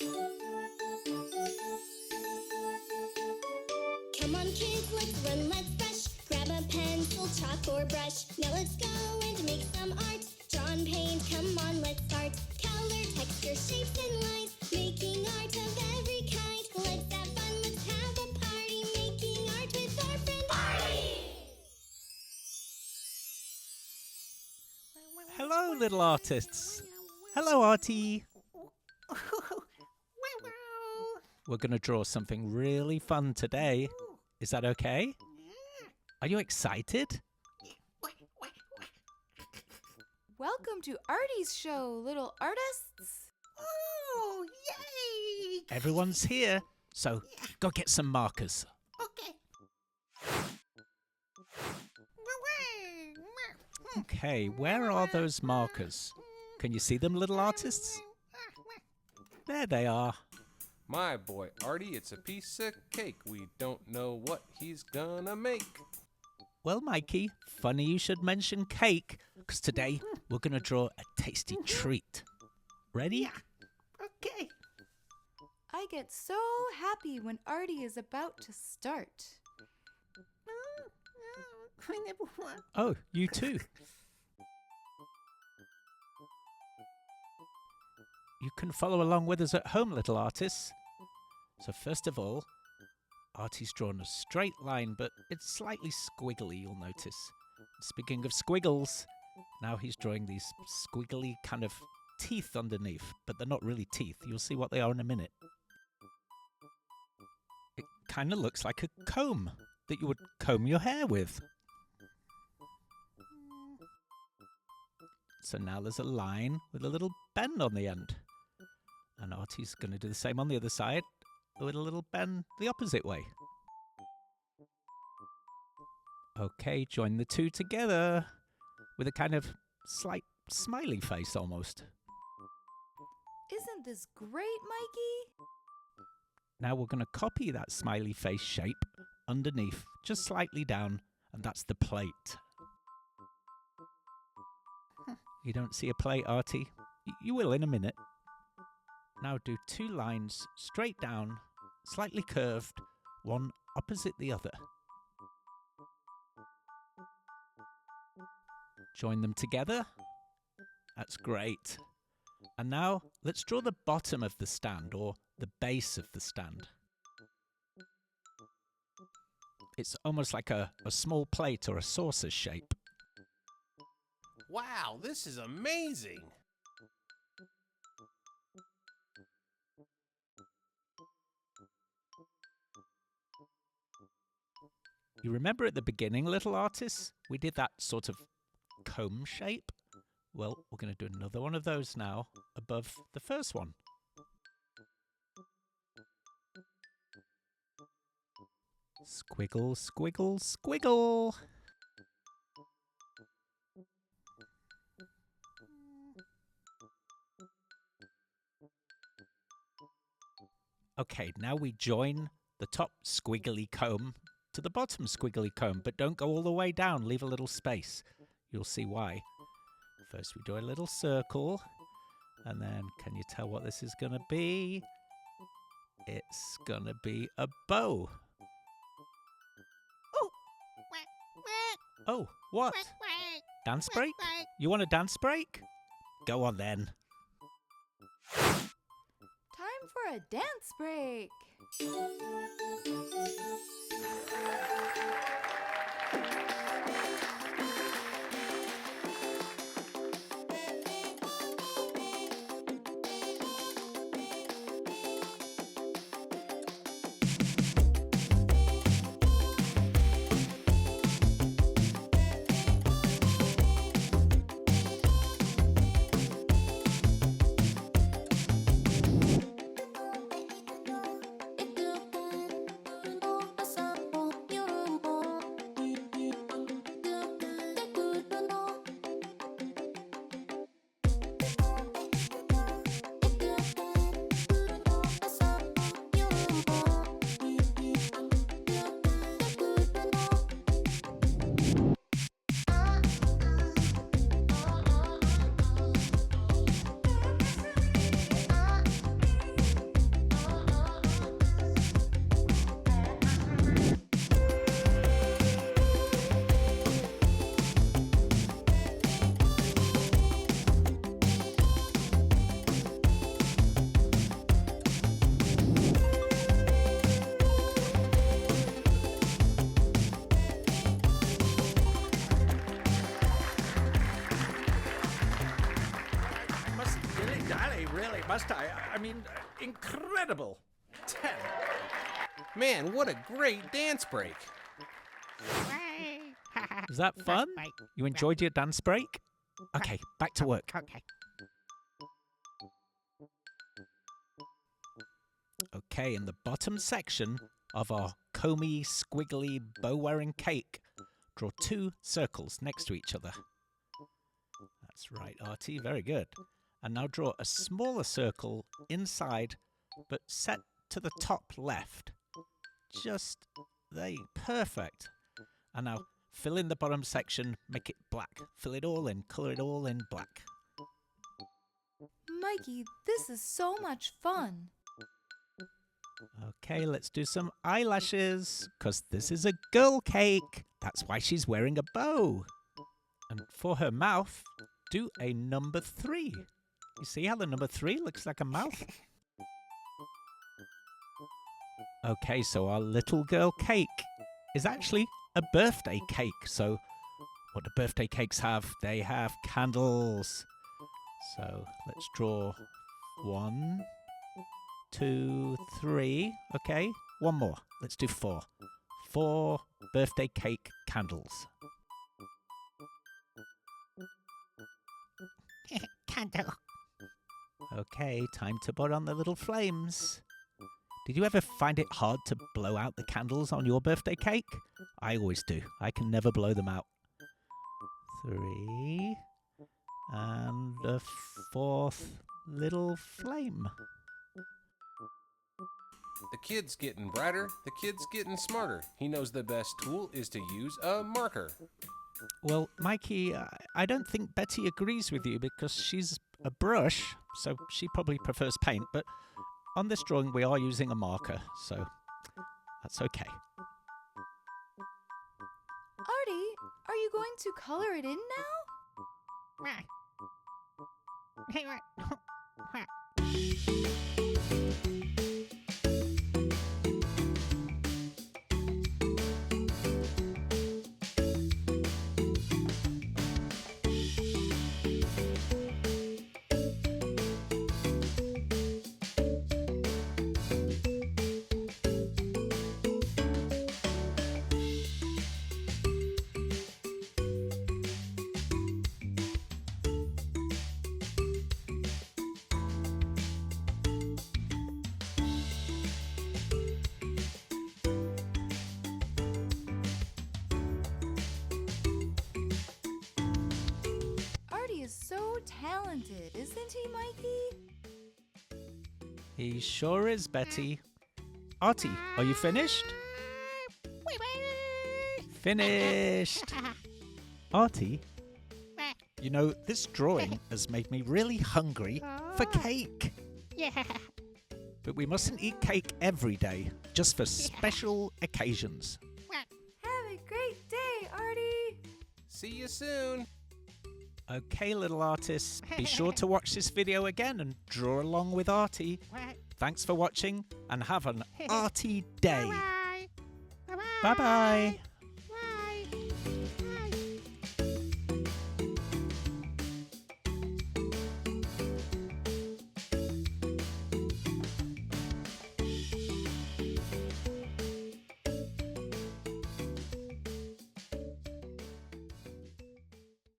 Come on kids, let's run, let's rush. Grab a pencil, chalk or brush. Now let's go and make some art. Draw and paint, come on, let's start. Color, texture, shapes and lines. Making art of every kind. Let's have fun, let's have a party. Making art with our friend Artie. Hello, little artists. Hello, Artie. We're going to draw something really fun today. Is that okay? Are you excited? Welcome to Artie's show, little artists. Oh, yay! Everyone's here, so go get some markers. Okay. Okay, where are those markers? Can you see them, little artists? There they are. My boy Artie, it's a piece of cake. We don't know what he's gonna make. Well, Mikey, funny you should mention cake, because today we're going to draw a tasty treat. Ready? Okay. I get so happy when Artie is about to start. Oh, you too. You can follow along with us at home, little artists. So first of all, Artie's drawn a straight line, but it's slightly squiggly, you'll notice. Speaking of squiggles, now he's drawing these squiggly kind of teeth underneath, but they're not really teeth. You'll see what they are in a minute. It kind of looks like a comb that you would comb your hair with. So now there's a line with a little bend on the end. And Artie's going to do the same on the other side with a little bend the opposite way. Okay, join the two together with a kind of slight smiley face almost. Isn't this great, Mikey? Now we're going to copy that smiley face shape underneath, just slightly down, and that's the plate. You don't see a plate, Artie? You will in a minute. Now do two lines straight down, slightly curved, one opposite the other. Join them together. That's great. And now let's draw the bottom of the stand, or the base of the stand. It's almost like a small plate or a saucer shape. Wow, this is amazing! You remember at the beginning, little artists, we did that sort of comb shape? Well, we're going to do another one of those now, above the first one. Squiggle, squiggle, squiggle! Okay, now we join the top squiggly comb to the bottom squiggly comb, but don't go all the way down, leave a little space. You'll see why. First we do a little circle, and then can you tell what this is going to be? It's going to be a bow. Oh, what? Dance break? You want a dance break? Go on then. Time for a dance break. really, must I? I mean, incredible. 10. Man, what a great dance break. Was that fun? You enjoyed your dance break? Okay, back to work. Okay. Okay, in the bottom section of our comey, squiggly, bow-wearing cake, draw 2 circles next to each other. That's right, Artie, very good. And now draw a smaller circle inside, but set to the top left. Just there, perfect. And now fill in the bottom section, make it black. Fill it all in, colour it all in black. Mikey, this is so much fun. Okay, let's do some eyelashes, because this is a girl cake. That's why she's wearing a bow. And for her mouth, do a number 3. You see how the number 3 looks like a mouth? Okay, so our little girl cake is actually a birthday cake. So what do birthday cakes have? They have candles. So let's draw 1, 2, 3. Okay, one more. Let's do 4. 4 birthday cake candles. Candle. Okay, time to put on the little flames. Did you ever find it hard to blow out the candles on your birthday cake? I always do. I can never blow them out. 3. And the 4th little flame. The kid's getting brighter, the kid's getting smarter. He knows the best tool is to use a marker. Well, Mikey, I don't think Betty agrees with you because she's a brush, so she probably prefers paint, but on this drawing we are using a marker, so that's okay. Artie, are you going to color it in now? Artie is so talented, isn't he, Mikey? He sure is, Betty. Artie, are you finished? Finished! Artie, you know, this drawing has made me really hungry for cake. Yeah. But we mustn't eat cake every day, just for special occasions. Have a great day, Artie. See you soon. Okay, little artists, be sure to watch this video again and draw along with Artie. Thanks for watching and have an Artie day. Bye. Bye. Bye-bye.